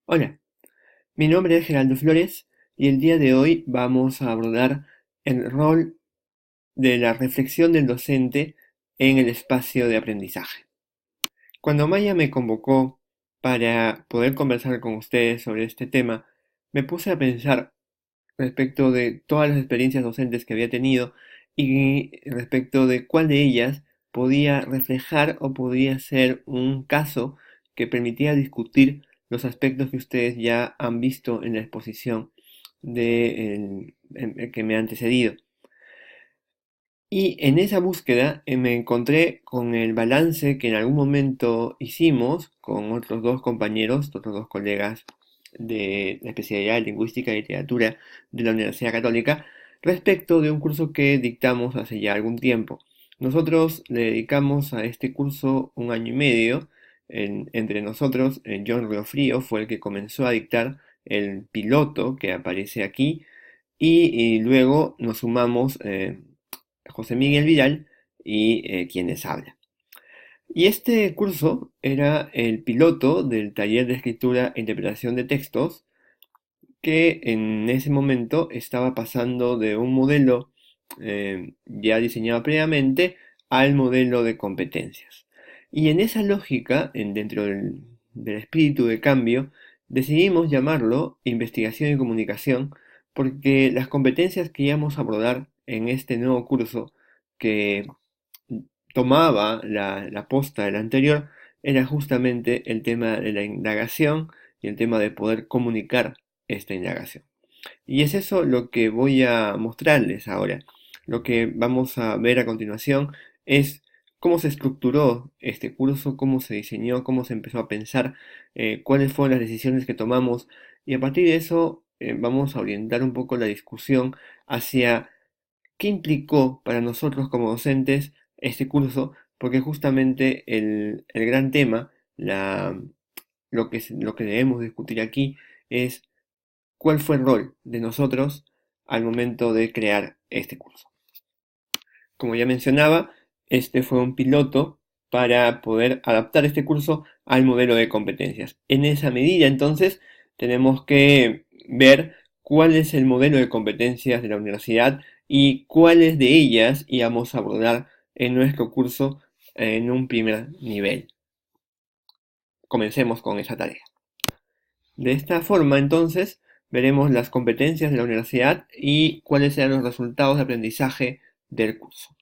Hola, mi nombre es Geraldo Flores y el día de hoy vamos a abordar el rol de la reflexión del docente en el espacio de aprendizaje. Cuando Maya me convocó para poder conversar con ustedes sobre este tema, me puse a pensar respecto de todas las experiencias docentes que había tenido y respecto de cuál de ellas podía reflejar o podía ser un caso que permitía discutir los aspectos que ustedes ya han visto en la exposición que me ha antecedido. Y en esa búsqueda me encontré con el balance que en algún momento hicimos con otros dos compañeros, otros dos colegas de la especialidad de Lingüística y Literatura de la Universidad Católica, respecto de un curso que dictamos hace ya algún tiempo. Nosotros le dedicamos a este curso un año y medio. Entre nosotros, John Riofrío fue el que comenzó a dictar el piloto que aparece aquí y luego nos sumamos José Miguel Vidal y quienes hablan. Y este curso era el piloto del taller de escritura e interpretación de textos que en ese momento estaba pasando de un modelo ya diseñado previamente al modelo de competencias. Y en esa lógica, dentro del espíritu de cambio, decidimos llamarlo investigación y comunicación porque las competencias que íbamos a abordar en este nuevo curso que tomaba la posta del anterior era justamente el tema de la indagación y el tema de poder comunicar esta indagación. Y es eso lo que voy a mostrarles ahora. Lo que vamos a ver a continuación es cómo se estructuró este curso, cómo se diseñó, cómo se empezó a pensar, cuáles fueron las decisiones que tomamos y a partir de eso vamos a orientar un poco la discusión hacia qué implicó para nosotros como docentes este curso, porque justamente el gran tema, lo que debemos discutir aquí es cuál fue el rol de nosotros al momento de crear este curso. Como ya mencionaba, este fue un piloto para poder adaptar este curso al modelo de competencias. En esa medida, entonces, tenemos que ver cuál es el modelo de competencias de la universidad y cuáles de ellas íbamos a abordar en nuestro curso en un primer nivel. Comencemos con esa tarea. De esta forma, entonces, veremos las competencias de la universidad y cuáles serán los resultados de aprendizaje del curso.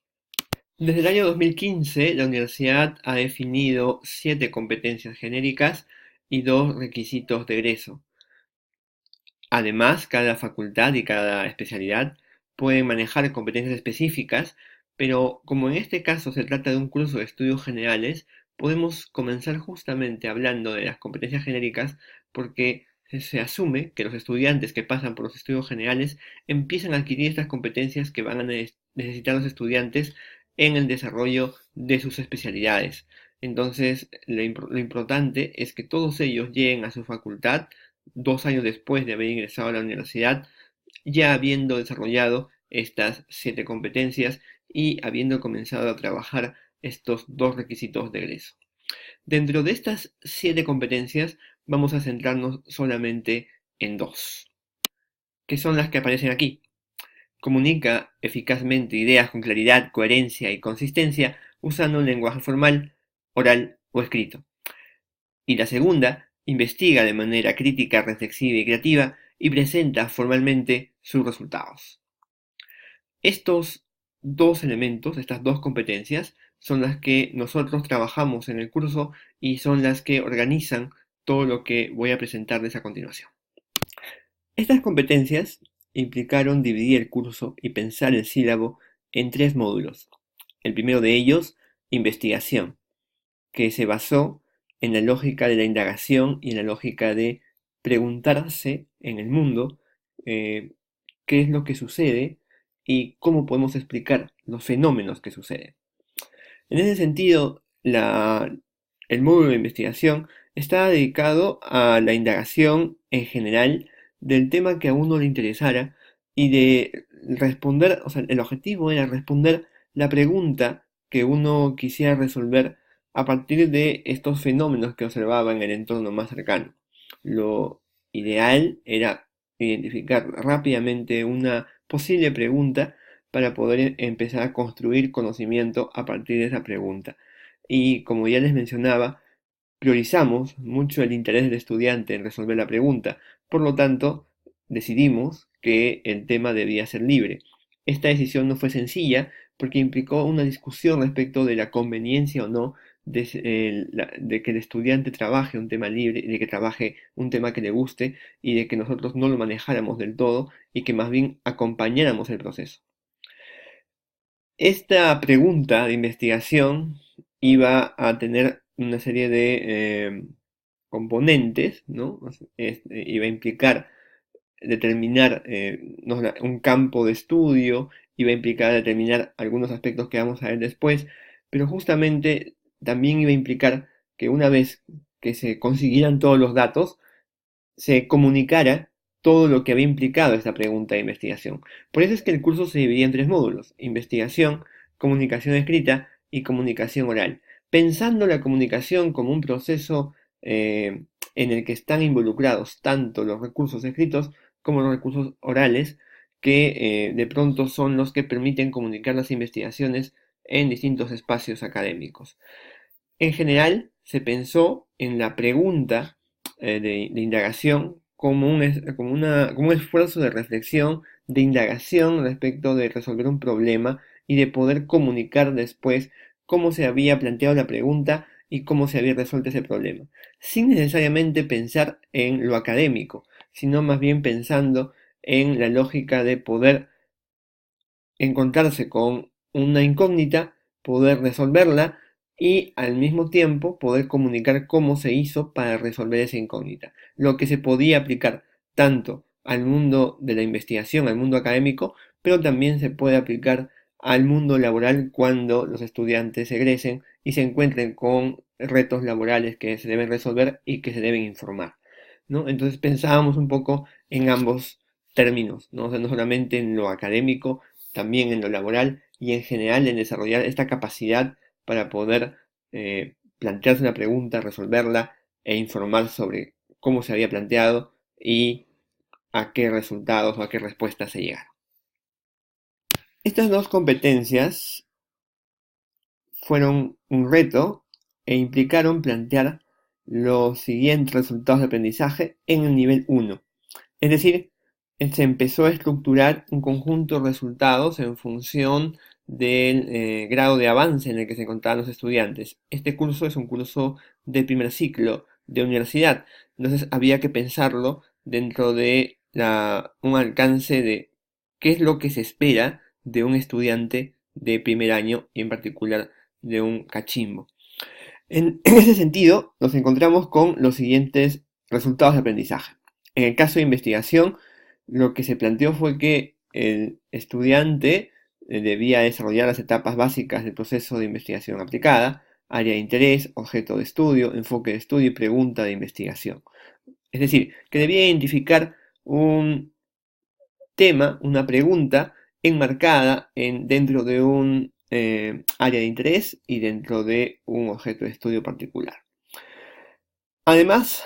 Desde el año 2015, la universidad ha definido 7 competencias genéricas y 2 requisitos de egreso. Además, cada facultad y cada especialidad pueden manejar competencias específicas, pero como en este caso se trata de un curso de estudios generales, podemos comenzar justamente hablando de las competencias genéricas porque se asume que los estudiantes que pasan por los estudios generales empiezan a adquirir estas competencias que van a necesitar los estudiantes en el desarrollo de sus especialidades. Entonces, lo importante es que todos ellos lleguen a su facultad 2 años después de haber ingresado a la universidad, ya habiendo desarrollado estas 7 competencias y habiendo comenzado a trabajar estos 2 requisitos de egreso. Dentro de estas 7 competencias vamos a centrarnos solamente en 2, que son las que aparecen aquí. Comunica eficazmente ideas con claridad, coherencia y consistencia usando un lenguaje formal, oral o escrito. Y la segunda, investiga de manera crítica, reflexiva y creativa y presenta formalmente sus resultados. Estos dos elementos, estas dos competencias, son las que nosotros trabajamos en el curso y son las que organizan todo lo que voy a presentarles a continuación. Estas competencias implicaron dividir el curso y pensar el sílabo en 3 módulos. El primero de ellos, investigación, que se basó en la lógica de la indagación y en la lógica de preguntarse en el mundo qué es lo que sucede y cómo podemos explicar los fenómenos que suceden. En ese sentido, el módulo de investigación está dedicado a la indagación en general del tema que a uno le interesara y de responder, o sea, el objetivo era responder la pregunta que uno quisiera resolver a partir de estos fenómenos que observaba en el entorno más cercano. Lo ideal era identificar rápidamente una posible pregunta para poder empezar a construir conocimiento a partir de esa pregunta. Y como ya les mencionaba, priorizamos mucho el interés del estudiante en resolver la pregunta, por lo tanto, decidimos que el tema debía ser libre. Esta decisión no fue sencilla porque implicó una discusión respecto de la conveniencia o no de que el estudiante trabaje un tema libre, de que trabaje un tema que le guste y de que nosotros no lo manejáramos del todo y que más bien acompañáramos el proceso. Esta pregunta de investigación iba a tener una serie de componentes, ¿no? Iba a implicar determinar un campo de estudio, iba a implicar determinar algunos aspectos que vamos a ver después, pero justamente también iba a implicar que una vez que se consiguieran todos los datos, se comunicara todo lo que había implicado esta pregunta de investigación. Por eso es que el curso se dividía en tres módulos: investigación, comunicación escrita y comunicación oral, pensando la comunicación como un proceso en el que están involucrados tanto los recursos escritos como los recursos orales, que de pronto son los que permiten comunicar las investigaciones en distintos espacios académicos. En general, se pensó en la pregunta de indagación como como un esfuerzo de reflexión, de indagación respecto de resolver un problema y de poder comunicar después cómo se había planteado la pregunta y cómo se había resuelto ese problema, sin necesariamente pensar en lo académico, sino más bien pensando en la lógica de poder encontrarse con una incógnita, poder resolverla y al mismo tiempo poder comunicar cómo se hizo para resolver esa incógnita. Lo que se podía aplicar tanto al mundo de la investigación, al mundo académico, pero también se puede aplicar al mundo laboral cuando los estudiantes egresen y se encuentren con retos laborales que se deben resolver y que se deben informar, ¿no? Entonces pensábamos un poco en ambos términos, ¿no? O sea, no solamente en lo académico, también en lo laboral y en general en desarrollar esta capacidad para poder plantearse una pregunta, resolverla e informar sobre cómo se había planteado y a qué resultados o a qué respuestas se llegaron. Estas dos competencias fueron un reto e implicaron plantear los siguientes resultados de aprendizaje en el nivel 1. Es decir, se empezó a estructurar un conjunto de resultados en función del grado de avance en el que se encontraban los estudiantes. Este curso es un curso de primer ciclo de universidad, entonces había que pensarlo dentro de un alcance de qué es lo que se espera de un estudiante de primer año y en particular de un cachimbo. En ese sentido, nos encontramos con los siguientes resultados de aprendizaje. En el caso de investigación, lo que se planteó fue que el estudiante debía desarrollar las etapas básicas del proceso de investigación aplicada: área de interés, objeto de estudio, enfoque de estudio y pregunta de investigación. Es decir, que debía identificar un tema, una pregunta enmarcada dentro de un área de interés y dentro de un objeto de estudio particular. Además,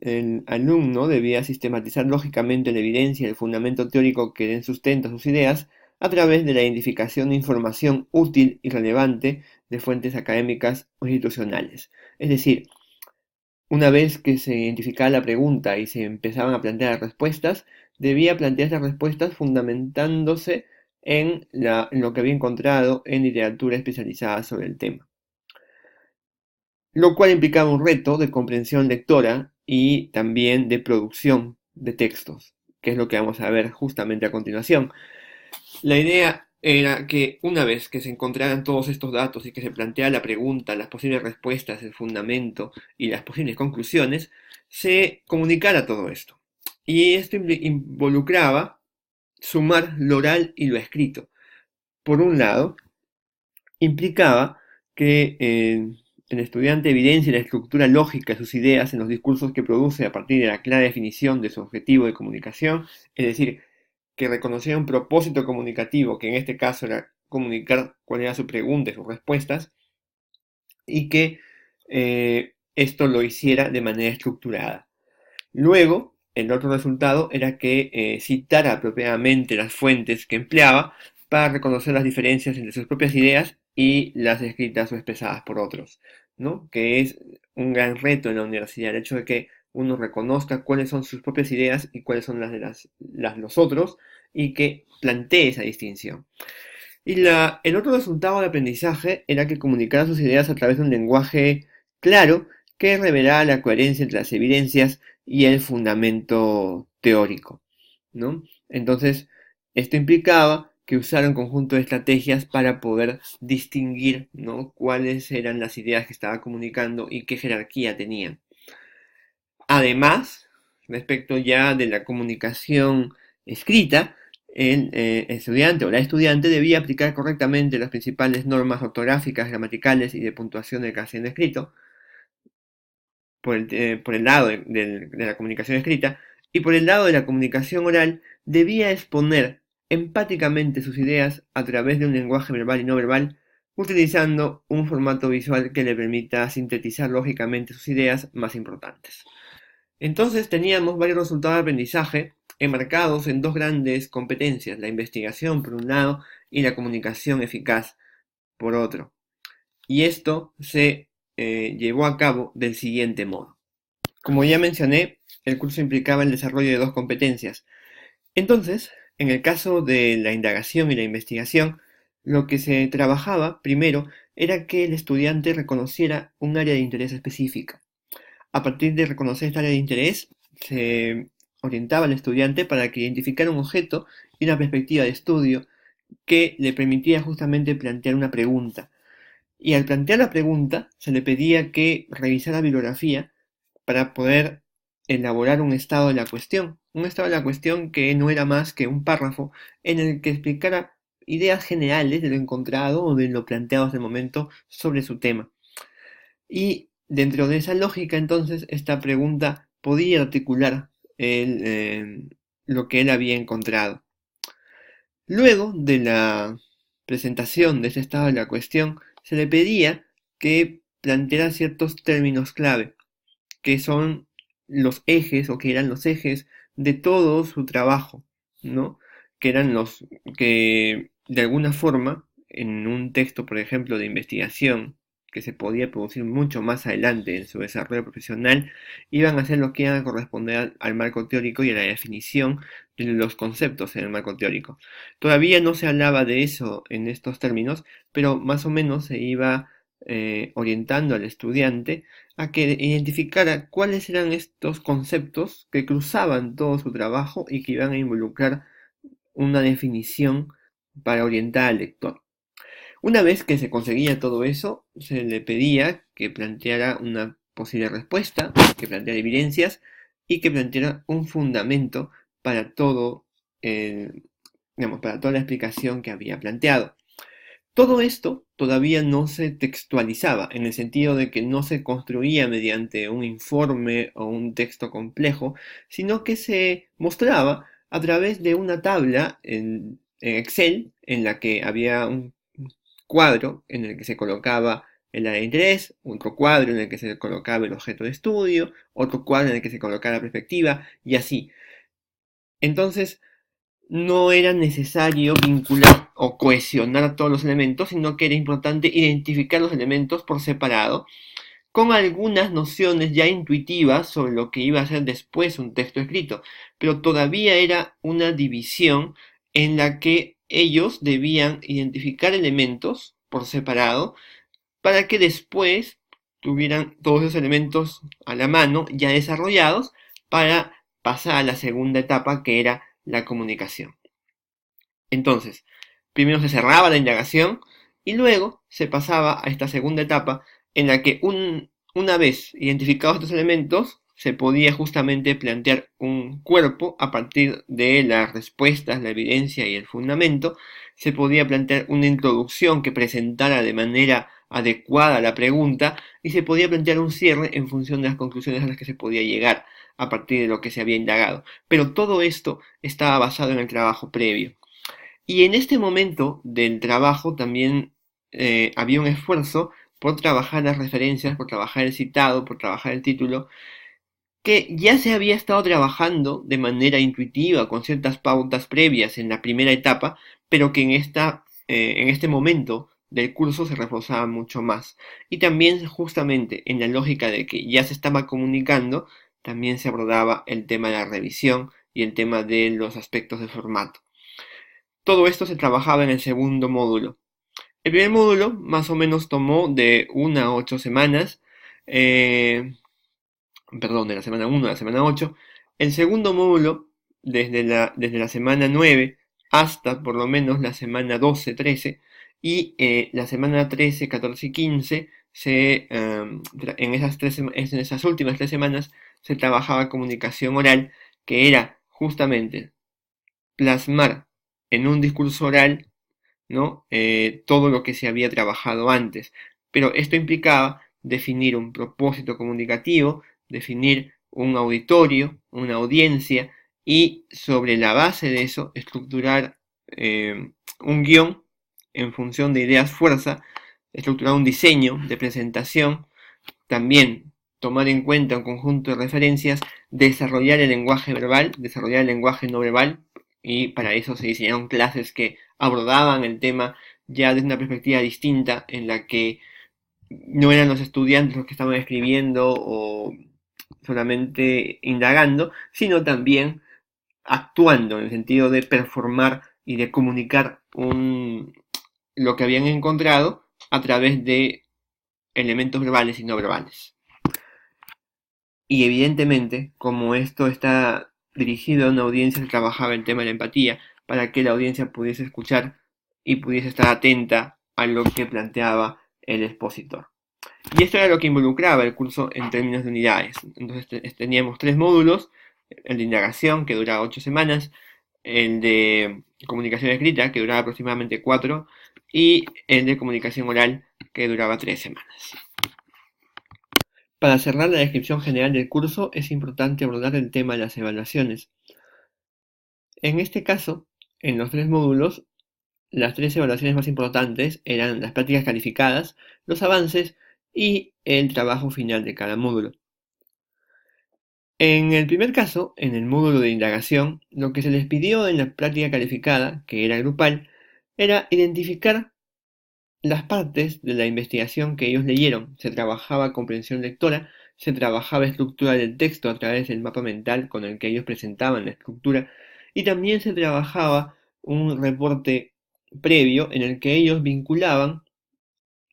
el alumno debía sistematizar lógicamente la evidencia y el fundamento teórico que den sustento a sus ideas a través de la identificación de información útil y relevante de fuentes académicas o institucionales. Es decir, una vez que se identificaba la pregunta y se empezaban a plantear las respuestas, debía plantear esas respuestas fundamentándose en lo que había encontrado en literatura especializada sobre el tema, lo cual implicaba un reto de comprensión lectora y también de producción de textos, que es lo que vamos a ver justamente a continuación. La idea era que una vez que se encontraran todos estos datos y que se plantea la pregunta, las posibles respuestas, el fundamento y las posibles conclusiones, se comunicara todo esto. Y esto involucraba sumar lo oral y lo escrito. Por un lado, implicaba que el estudiante evidencie la estructura lógica de sus ideas en los discursos que produce a partir de la clara definición de su objetivo de comunicación, es decir, que reconociera un propósito comunicativo, que en este caso era comunicar cuál era su pregunta y sus respuestas, y que esto lo hiciera de manera estructurada. Luego, el otro resultado era que citara apropiadamente las fuentes que empleaba para reconocer las diferencias entre sus propias ideas y las escritas o expresadas por otros, ¿no? Que es un gran reto en la universidad, el hecho de que uno reconozca cuáles son sus propias ideas y cuáles son las de los otros, y que plantee esa distinción. Y el otro resultado del aprendizaje era que comunicara sus ideas a través de un lenguaje claro que revelara la coherencia entre las evidencias y el fundamento teórico, ¿no? Entonces, esto implicaba que usara un conjunto de estrategias para poder distinguir, ¿no?, cuáles eran las ideas que estaba comunicando y qué jerarquía tenían. Además, respecto ya de la comunicación escrita, el estudiante o la estudiante debía aplicar correctamente las principales normas ortográficas, gramaticales y de puntuación del castellano escrito, por el lado de la comunicación escrita, y por el lado de la comunicación oral, debía exponer empáticamente sus ideas a través de un lenguaje verbal y no verbal, utilizando un formato visual que le permita sintetizar lógicamente sus ideas más importantes. Entonces teníamos varios resultados de aprendizaje enmarcados en dos grandes competencias, la investigación por un lado y la comunicación eficaz por otro. Y esto se llevó a cabo del siguiente modo. Como ya mencioné, el curso implicaba el desarrollo de dos competencias. Entonces, en el caso de la indagación y la investigación, lo que se trabajaba primero era que el estudiante reconociera un área de interés específica. A partir de reconocer esta área de interés, se orientaba al estudiante para que identificara un objeto y una perspectiva de estudio que le permitía justamente plantear una pregunta. Y al plantear la pregunta, se le pedía que revisara bibliografía para poder elaborar un estado de la cuestión. Un estado de la cuestión que no era más que un párrafo en el que explicara ideas generales de lo encontrado o de lo planteado hasta el momento sobre su tema. Y dentro de esa lógica, entonces, esta pregunta podía articular lo que él había encontrado. Luego de la presentación de ese estado de la cuestión, se le pedía que planteara ciertos términos clave, que son los ejes, o que eran los ejes de todo su trabajo, ¿no? Que eran los que, de alguna forma, en un texto, por ejemplo, de investigación, que se podía producir mucho más adelante en su desarrollo profesional, iban a ser los que iban a corresponder al marco teórico y a la definición de los conceptos en el marco teórico. Todavía no se hablaba de eso en estos términos, pero más o menos se iba orientando al estudiante a que identificara cuáles eran estos conceptos que cruzaban todo su trabajo y que iban a involucrar una definición para orientar al lector. Una vez que se conseguía todo eso, se le pedía que planteara una posible respuesta, que planteara evidencias y que planteara un fundamento para todo, para toda la explicación que había planteado. Todo esto todavía no se textualizaba, en el sentido de que no se construía mediante un informe o un texto complejo, sino que se mostraba a través de una tabla en Excel, en la que había un cuadro en el que se colocaba el área de interés, otro cuadro en el que se colocaba el objeto de estudio, otro cuadro en el que se colocaba la perspectiva, y así. Entonces, no era necesario vincular o cohesionar todos los elementos, sino que era importante identificar los elementos por separado, con algunas nociones ya intuitivas sobre lo que iba a ser después un texto escrito, pero todavía era una división en la que ellos debían identificar elementos por separado para que después tuvieran todos esos elementos a la mano ya desarrollados para pasar a la segunda etapa, que era la comunicación. Entonces, primero se cerraba la indagación y luego se pasaba a esta segunda etapa en la que una vez identificados estos elementos se podía justamente plantear un cuerpo a partir de las respuestas, la evidencia y el fundamento. Se podía plantear una introducción que presentara de manera adecuada la pregunta y se podía plantear un cierre en función de las conclusiones a las que se podía llegar a partir de lo que se había indagado. Pero todo esto estaba basado en el trabajo previo. Y en este momento del trabajo también había un esfuerzo por trabajar las referencias, por trabajar el citado, por trabajar el título, que ya se había estado trabajando de manera intuitiva con ciertas pautas previas en la primera etapa, pero que en este momento del curso se reforzaba mucho más. Y también justamente en la lógica de que ya se estaba comunicando, también se abordaba el tema de la revisión y el tema de los aspectos de formato. Todo esto se trabajaba en el segundo módulo. El primer módulo más o menos tomó de 1 a 8 semanas, eh, perdón, de la semana 1 a la semana 8. El segundo módulo, desde la semana 9 hasta por lo menos la semana 12, 13, y la semana 13, 14 y 15, en esas últimas 3 semanas se trabajaba comunicación oral, que era justamente plasmar en un discurso oral, ¿no? Todo lo que se había trabajado antes. Pero esto implicaba definir un propósito comunicativo, definir un auditorio, una audiencia, y sobre la base de eso estructurar un guión en función de ideas fuerza, estructurar un diseño de presentación, también tomar en cuenta un conjunto de referencias, desarrollar el lenguaje verbal, desarrollar el lenguaje no verbal, y para eso se diseñaron clases que abordaban el tema ya desde una perspectiva distinta, en la que no eran los estudiantes los que estaban escribiendo o solamente indagando, sino también actuando en el sentido de performar y de comunicar lo que habían encontrado a través de elementos verbales y no verbales. Y evidentemente, como esto está dirigido a una audiencia, se trabajaba el tema de la empatía para que la audiencia pudiese escuchar y pudiese estar atenta a lo que planteaba el expositor. Y esto era lo que involucraba el curso en términos de unidades. Entonces teníamos 3 módulos: el de indagación, que duraba 8 semanas, el de comunicación escrita, que duraba aproximadamente 4, y el de comunicación oral, que duraba 3 semanas. Para cerrar la descripción general del curso, es importante abordar el tema de las evaluaciones. En este caso, en los 3 módulos, las 3 evaluaciones más importantes eran las prácticas calificadas, los avances y el trabajo final de cada módulo. En el primer caso, en el módulo de indagación, lo que se les pidió en la práctica calificada, que era grupal, era identificar las partes de la investigación que ellos leyeron. Se trabajaba comprensión lectora, se trabajaba estructura del texto a través del mapa mental con el que ellos presentaban la estructura, y también se trabajaba un reporte previo en el que ellos vinculaban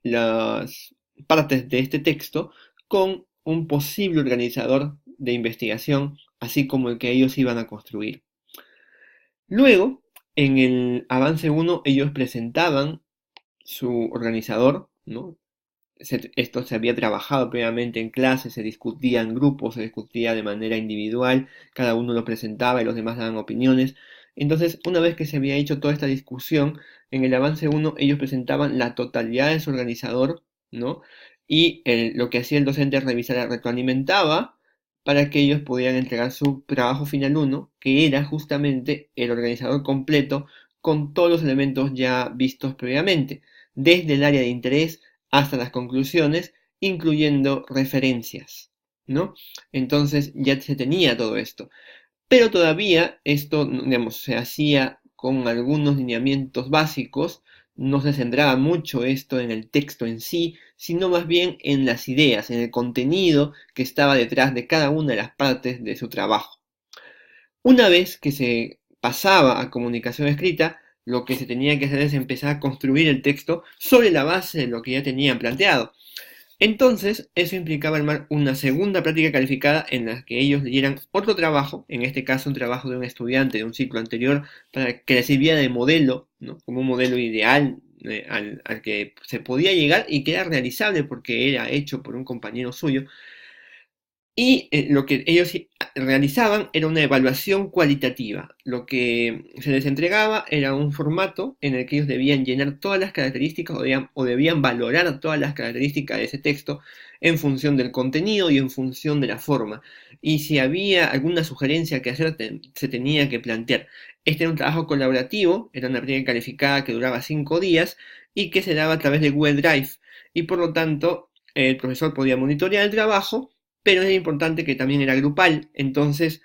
las partes de este texto con un posible organizador de investigación, así como el que ellos iban a construir. Luego, en el avance 1, ellos presentaban su organizador, ¿no? Esto se había trabajado previamente en clase, se discutía en grupos, se discutía de manera individual, cada uno lo presentaba y los demás daban opiniones. Entonces, una vez que se había hecho toda esta discusión, en el avance 1 ellos presentaban la totalidad de su organizador, ¿no? Y lo que hacía el docente revisar, retroalimentaba para que ellos pudieran entregar su trabajo final 1, que era justamente el organizador completo con todos los elementos ya vistos previamente, desde el área de interés hasta las conclusiones, incluyendo referencias, ¿no? Entonces ya se tenía todo esto. Pero todavía esto, digamos, se hacía con algunos lineamientos básicos, no se centraba mucho esto en el texto en sí, sino más bien en las ideas, en el contenido que estaba detrás de cada una de las partes de su trabajo. Una vez que se pasaba a comunicación escrita, lo que se tenía que hacer es empezar a construir el texto sobre la base de lo que ya tenían planteado. Entonces, eso implicaba armar una segunda práctica calificada en la que ellos leyeran otro trabajo, en este caso un trabajo de un estudiante de un ciclo anterior, para que les sirviera de modelo, ¿no? Como un modelo ideal al que se podía llegar y que era realizable porque era hecho por un compañero suyo. Y lo que ellos realizaban era una evaluación cualitativa. Lo que se les entregaba era un formato en el que ellos debían llenar todas las características o debían valorar todas las características de ese texto en función del contenido y en función de la forma. Y si había alguna sugerencia que hacer, se tenía que plantear. Este era un trabajo colaborativo, era una práctica calificada que duraba 5 días y que se daba a través de Google Drive. Y por lo tanto, el profesor podía monitorear el trabajo pero era importante que también era grupal, entonces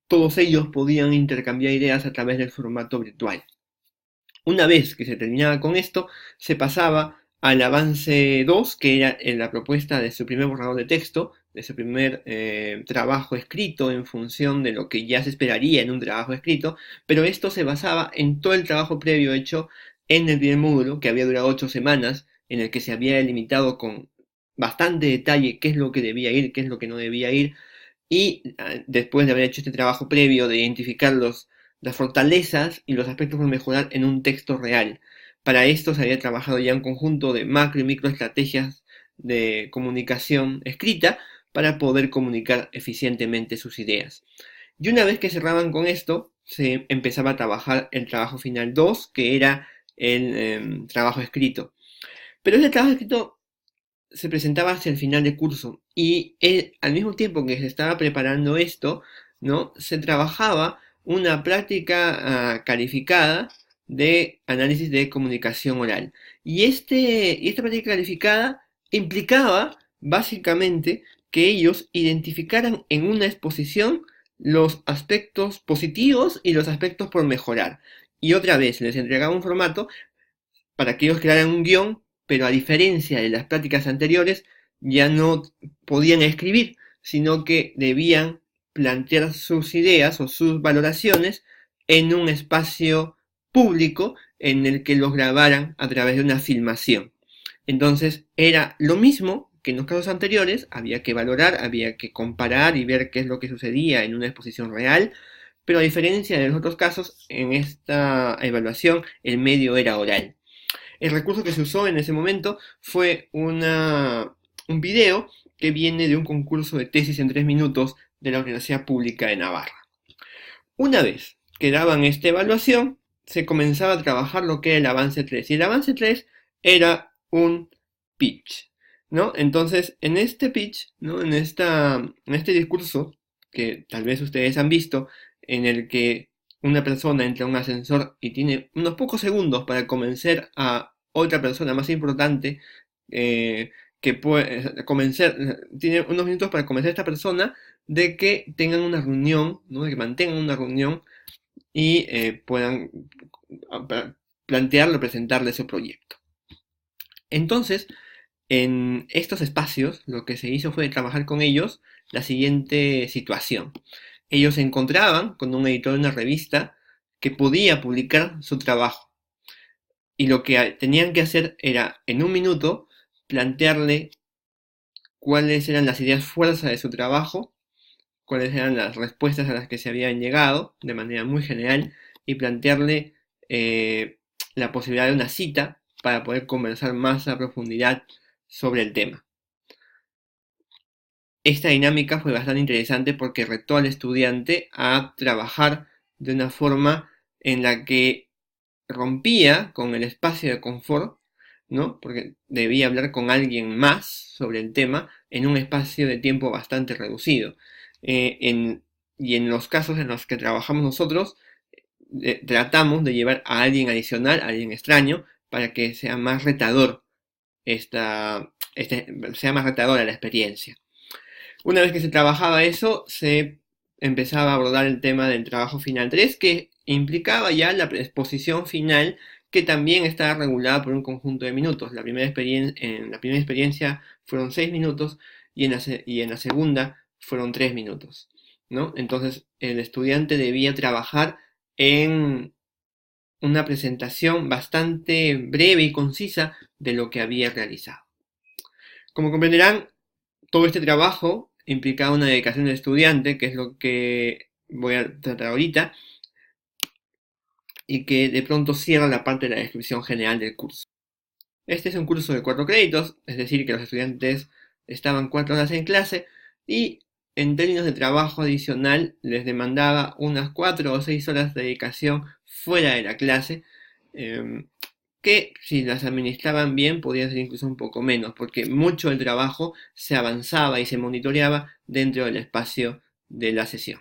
todos ellos podían intercambiar ideas a través del formato virtual. Una vez que se terminaba con esto, se pasaba al avance 2, que era en la propuesta de su primer borrador de texto, de su primer trabajo escrito en función de lo que ya se esperaría en un trabajo escrito, pero esto se basaba en todo el trabajo previo hecho en el primer módulo, que había durado 8 semanas, en el que se había delimitado con bastante detalle qué es lo que debía ir, qué es lo que no debía ir, y después de haber hecho este trabajo previo de identificar las fortalezas y los aspectos por mejorar en un texto real. Para esto se había trabajado ya un conjunto de macro y micro estrategias de comunicación escrita para poder comunicar eficientemente sus ideas. Y una vez que cerraban con esto, se empezaba a trabajar el trabajo final 2, que era el trabajo escrito. Pero ese trabajo escrito se presentaba hacia el final de curso y al mismo tiempo que se estaba preparando esto, ¿no? Se trabajaba una práctica calificada de análisis de comunicación oral. Y esta práctica calificada implicaba básicamente que ellos identificaran en una exposición los aspectos positivos y los aspectos por mejorar. Y otra vez les entregaba un formato para que ellos crearan un guión, pero a diferencia de las prácticas anteriores, ya no podían escribir, sino que debían plantear sus ideas o sus valoraciones en un espacio público en el que los grabaran a través de una filmación. Entonces era lo mismo que en los casos anteriores, había que valorar, había que comparar y ver qué es lo que sucedía en una exposición real, pero a diferencia de los otros casos, en esta evaluación el medio era oral. El recurso que se usó en ese momento fue un video que viene de un concurso de tesis en 3 minutos de la Universidad Pública de Navarra. Una vez que daban esta evaluación, se comenzaba a trabajar lo que era el avance 3. Y el avance 3 era un pitch, ¿no? Entonces, en este pitch, ¿no? En este discurso, que tal vez ustedes han visto, en el que una persona entra a un ascensor y tiene unos pocos segundos para convencer a otra persona más importante, que puede convencer, tiene unos minutos para convencer a esta persona de que tengan una reunión, ¿no? De que mantengan una reunión y puedan plantearle o presentarle su proyecto. Entonces, en estos espacios, lo que se hizo fue trabajar con ellos la siguiente situación. Ellos se encontraban con un editor de una revista que podía publicar su trabajo. Y lo que tenían que hacer era, en un minuto, plantearle cuáles eran las ideas fuerza de su trabajo, cuáles eran las respuestas a las que se habían llegado, de manera muy general, y plantearle la posibilidad de una cita para poder conversar más a profundidad sobre el tema. Esta dinámica fue bastante interesante porque retó al estudiante a trabajar de una forma en la que rompía con el espacio de confort, ¿no? Porque debía hablar con alguien más sobre el tema en un espacio de tiempo bastante reducido. Y en los casos en los que trabajamos nosotros, tratamos de llevar a alguien adicional, a alguien extraño, para que sea más retador sea más retadora la experiencia. Una vez que se trabajaba eso, se empezaba a abordar el tema del trabajo final 3, que implicaba ya la exposición final, que también estaba regulada por un conjunto de minutos. En la primera experiencia fueron 6 minutos y en la segunda fueron 3 minutos, ¿no? Entonces el estudiante debía trabajar en una presentación bastante breve y concisa de lo que había realizado. Como comprenderán, todo este trabajo implicaba una dedicación del estudiante, que es lo que voy a tratar ahorita, y que de pronto cierra la parte de la descripción general del curso. Este es un curso de 4 créditos, es decir, que los estudiantes estaban 4 horas en clase y en términos de trabajo adicional les demandaba unas 4 o 6 horas de dedicación fuera de la clase, que si las administraban bien podía ser incluso un poco menos, porque mucho del trabajo se avanzaba y se monitoreaba dentro del espacio de la sesión.